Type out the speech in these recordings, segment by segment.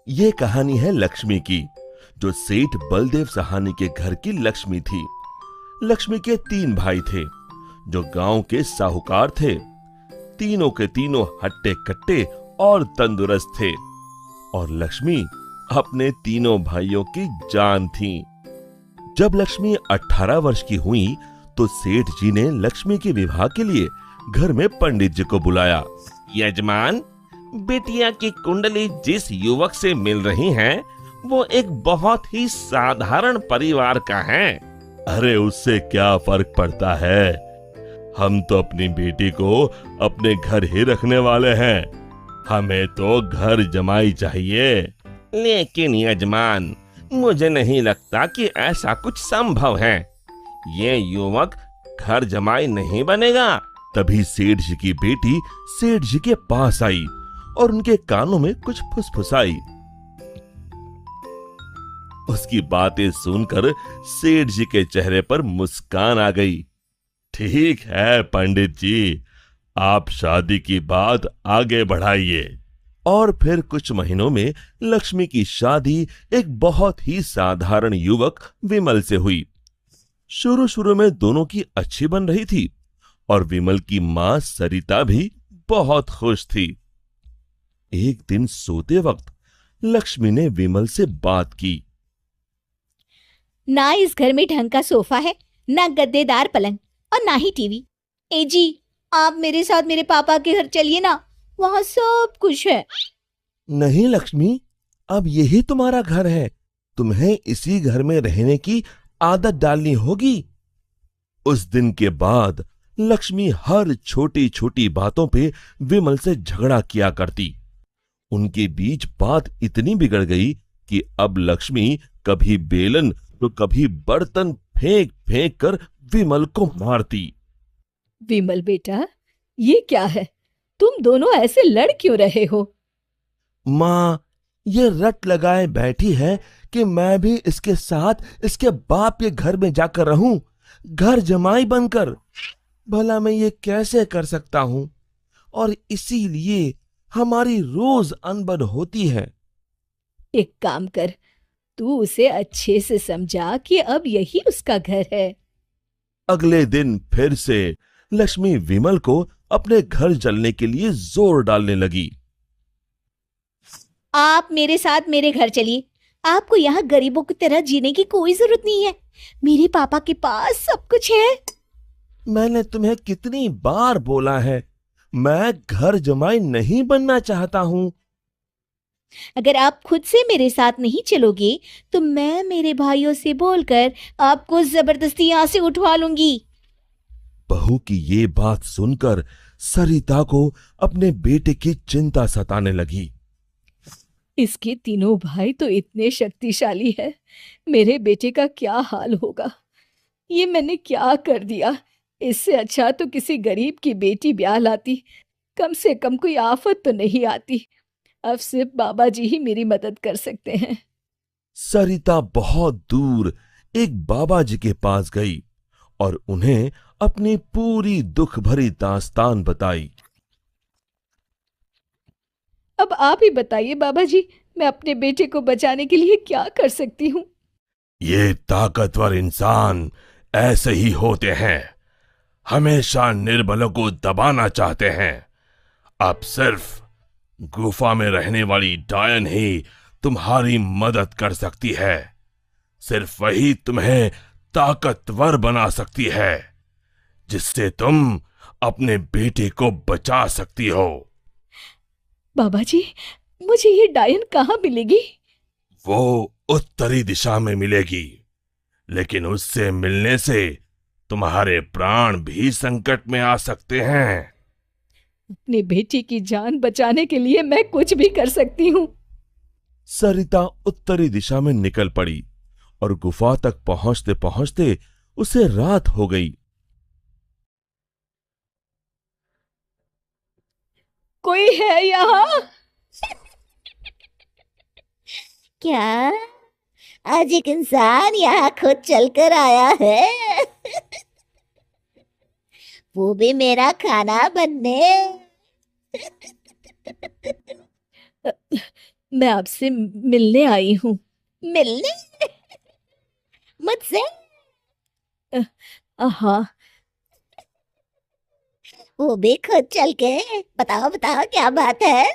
ये कहानी है लक्ष्मी की, जो सेठ बलदेव सहानी के घर की लक्ष्मी थी। लक्ष्मी के 3 भाई थे, जो गांव के साहूकार थे। तीनों के तीनों हट्टे कट्टे और तंदुरुस्त थे, और लक्ष्मी अपने तीनों भाइयों की जान थी। जब लक्ष्मी 18 वर्ष की हुई, तो सेठ जी ने लक्ष्मी के विवाह के लिए घर में पंडित जी को बुलाया। यजमान, बेटिया की कुंडली जिस युवक से मिल रही है, वो एक बहुत ही साधारण परिवार का है। अरे उससे क्या फर्क पड़ता है, हम तो अपनी बेटी को अपने घर ही रखने वाले हैं। हमें तो घर जमाई चाहिए। लेकिन यजमान, मुझे नहीं लगता कि ऐसा कुछ संभव है। ये युवक घर जमाई नहीं बनेगा। तभी सेठ जी की बेटी सेठ जी के पास आई और उनके कानों में कुछ फुसफुसाई। उसकी बातें सुनकर सेठ जी के चेहरे पर मुस्कान आ गई। ठीक है पंडित जी, आप शादी की बात आगे बढ़ाइए। और फिर कुछ महीनों में लक्ष्मी की शादी एक बहुत ही साधारण युवक विमल से हुई। शुरू शुरू में दोनों की अच्छी बन रही थी, और विमल की मां सरिता भी बहुत खुश थी। एक दिन सोते वक्त लक्ष्मी ने विमल से बात की। ना इस घर में ढंग का सोफा है, ना गद्देदार पलंग, और ना ही टीवी। ए जी, आप मेरे साथ मेरे पापा के घर चलिए ना, वहां सब कुछ है। नहीं लक्ष्मी, अब यही तुम्हारा घर है। तुम्हें इसी घर में रहने की आदत डालनी होगी। उस दिन के बाद लक्ष्मी हर छोटी छोटी बातों पे विमल से झगड़ा किया करती। उनके बीच बात इतनी बिगड़ गई कि अब लक्ष्मी कभी बेलन तो कभी बर्तन फेंक फेंक कर विमल को मारती। विमल बेटा, ये क्या है? तुम दोनों ऐसे लड़ क्यों रहे हो? माँ, ये रट लगाए बैठी है कि मैं भी इसके साथ इसके बाप के घर में जाकर रहूं, घर जमाई बनकर। भला मैं ये कैसे कर सकता हूं? और इसीलिए हमारी रोज अनबन होती है। एक काम कर, तू उसे अच्छे से समझा कि अब यही उसका घर है। अगले दिन फिर से लक्ष्मी विमल को अपने घर चलने के लिए जोर डालने लगी। आप मेरे साथ मेरे घर चलिए। आपको यहाँ गरीबों की तरह जीने की कोई जरूरत नहीं है। मेरे पापा के पास सब कुछ है। मैंने तुम्हें कितनी बार बोला है, मैं घर जमाई नहीं बनना चाहता हूं। अगर आप खुद से मेरे साथ नहीं चलोगे, तो मैं मेरे भाइयों से बोलकर आपको जबरदस्ती यहाँ से उठवा लूंगी। बहू की ये बात सुनकर सरिता को अपने बेटे की चिंता सताने लगी। इसके तीनों भाई तो इतने शक्तिशाली है, मेरे बेटे का क्या हाल होगा? ये मैंने क्या कर दिया? इससे अच्छा तो किसी गरीब की बेटी ब्याह लाती, कम से कम कोई आफत तो नहीं आती। अब सिर्फ बाबा जी ही मेरी मदद कर सकते हैं। सरिता बहुत दूर एक बाबा जी के पास गई और उन्हें अपनी पूरी दुख भरी दास्तान बताई। अब आप ही बताइए बाबा जी, मैं अपने बेटे को बचाने के लिए क्या कर सकती हूँ? ये ताकतवर इंसान ऐसे ही होते हैं, हमेशा निर्बलों को दबाना चाहते हैं। अब सिर्फ गुफा में रहने वाली डायन ही तुम्हारी मदद कर सकती है। सिर्फ वही तुम्हें ताकतवर बना सकती है, जिससे तुम अपने बेटे को बचा सकती हो। बाबा जी, मुझे ये डायन कहाँ मिलेगी? वो उत्तरी दिशा में मिलेगी, लेकिन उससे मिलने से तुम्हारे प्राण भी संकट में आ सकते हैं। अपने बेटे की जान बचाने के लिए मैं कुछ भी कर सकती हूँ। सरिता उत्तरी दिशा में निकल पड़ी और गुफा तक पहुंचते पहुंचते उसे रात हो गई। कोई है यहाँ? क्या आज एक इंसान यहाँ खुद चलकर आया है? वो भी मेरा खाना बनने। मैं आपसे मिलने आई हूँ। मिलने? मुझसे? हाँ। वो भी खुद चल के? बताओ बताओ क्या बात है?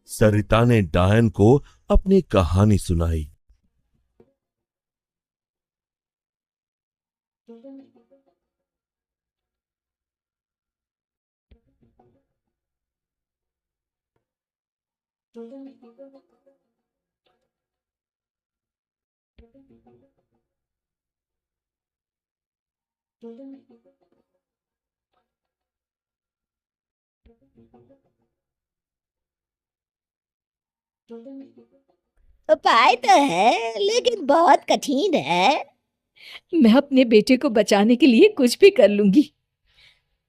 सरिता ने डायन को अपनी कहानी सुनाई। उपाय तो है लेकिन बहुत कठिन है। मैं अपने बेटे को बचाने के लिए कुछ भी कर लूंगी।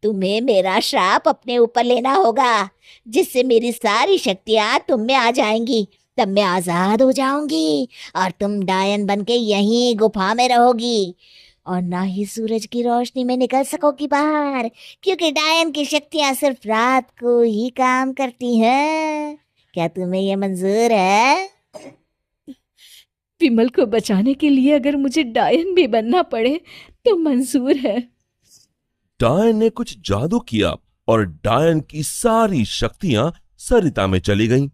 तुम्हें मेरा श्राप अपने ऊपर लेना होगा, जिससे मेरी सारी शक्तियां तुम में आ जाएंगी। तब मैं आजाद हो जाऊंगी और तुम डायन बनके यहीं गुफा में रहोगी और ना ही सूरज की रोशनी में निकल सकोगी बाहर, क्योंकि डायन की शक्तियां सिर्फ रात को ही काम करती हैं। क्या तुम्हें ये मंजूर है? विमल को बचाने के लिए अगर मुझे डायन भी बनना पड़े तो मंजूर है। डायन ने कुछ जादू किया और डायन की सारी शक्तियां सरिता में चली गईं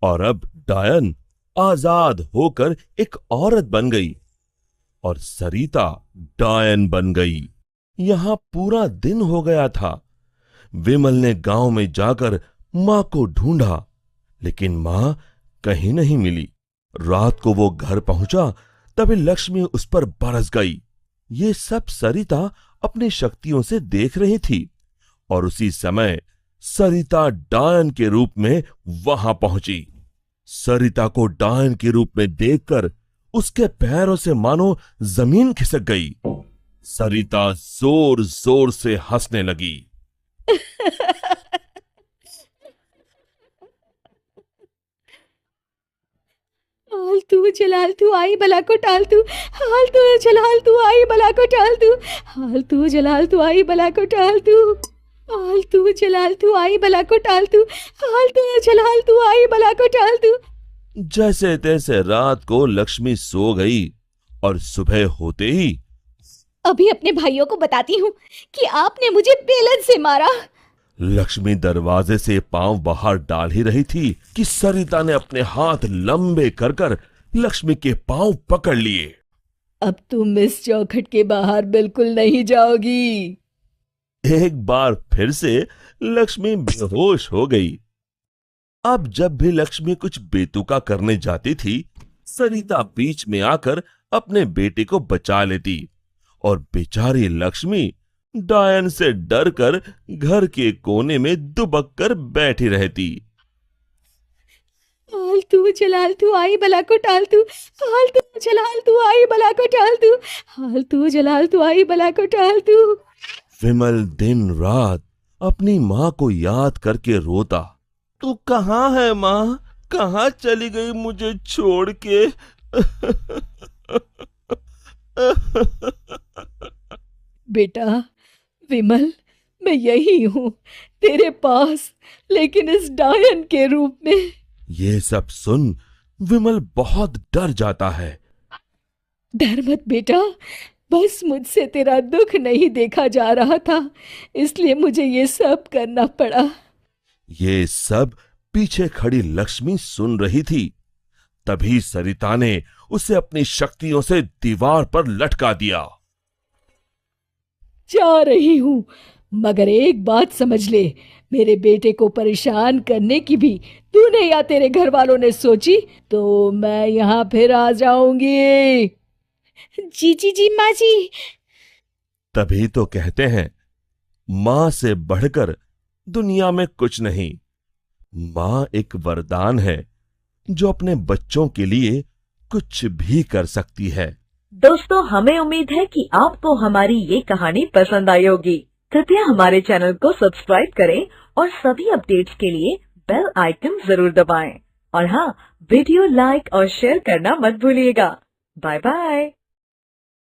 और अब डायन आजाद होकर एक औरत बन गई और सरिता डायन बन गई। यहां पूरा दिन हो गया था। विमल ने गांव में जाकर मां को ढूंढा, लेकिन मां कहीं नहीं मिली। रात को वो घर पहुंचा तभी लक्ष्मी उस पर बरस गई। ये सब सरिता अपनी शक्तियों से देख रही थी और उसी समय सरिता डायन के रूप में वहां पहुंची। सरिता को डायन के रूप में देखकर उसके पैरों से मानो जमीन खिसक गई। सरिता जोर जोर से हंसने लगी। हालतू जलाल तू आई बला को टाल तू, हालतू जलाल तू आई बला को टाल तू, हालतू जलाल तू आई बला को टाल तू, हालतू जलाल तू आई बला को टाल तू, हालतू जलाल तू आई बला को टाल तू। जैसे तैसे रात को लक्ष्मी सो गई और सुबह होते ही अभी अपने भाइयों को बताती हूँ कि आपने मुझे बेलन से मारा। लक्ष्मी दरवाजे से पांव बाहर डाल ही रही थी कि सरिता ने अपने हाथ लंबे कर कर लक्ष्मी के पांव पकड़ लिए। अब तुम इस चौखट के बाहर बिल्कुल नहीं जाओगी। एक बार फिर से लक्ष्मी बेहोश हो गई। अब जब भी लक्ष्मी कुछ बेतुका करने जाती थी, सरिता बीच में आकर अपने बेटे को बचा लेती और बेचारी लक्ष्मी डायन से डरकर घर के कोने में दुबक कर बैठी रहती। हालतू जलाल तू आई बला को टाल तू, हालतू जलाल तू आई बला को टाल तू, हालतू जलाल तू आई बला को टाल तू। विमल दिन रात अपनी माँ को याद करके रोता। तू कहाँ है माँ? कहाँ चली गई मुझे छोड़ के? बेटा विमल, मैं यही हूँ तेरे पास, लेकिन इस डायन के रूप में। ये सब सुन विमल बहुत डर जाता है। डर मत बेटा, बस मुझसे तेरा दुख नहीं देखा जा रहा था, इसलिए मुझे ये सब करना पड़ा। ये सब पीछे खड़ी लक्ष्मी सुन रही थी। तभी सरिता ने उसे अपनी शक्तियों से दीवार पर लटका दिया। जा रही हूँ, मगर एक बात समझ ले, मेरे बेटे को परेशान करने की भी तूने या तेरे घर वालों ने सोची तो मैं यहाँ फिर आ जाऊंगी। जी जी जी माँ जी। तभी तो कहते हैं मां से बढ़कर दुनिया में कुछ नहीं। मां एक वरदान है जो अपने बच्चों के लिए कुछ भी कर सकती है। दोस्तों, हमें उम्मीद है कि आपको हमारी ये कहानी पसंद आई होगी। कृपया हमारे चैनल को सब्सक्राइब करें और सभी अपडेट्स के लिए बेल आइकन जरूर दबाएं। और हाँ, वीडियो लाइक और शेयर करना मत भूलिएगा। Bye bye.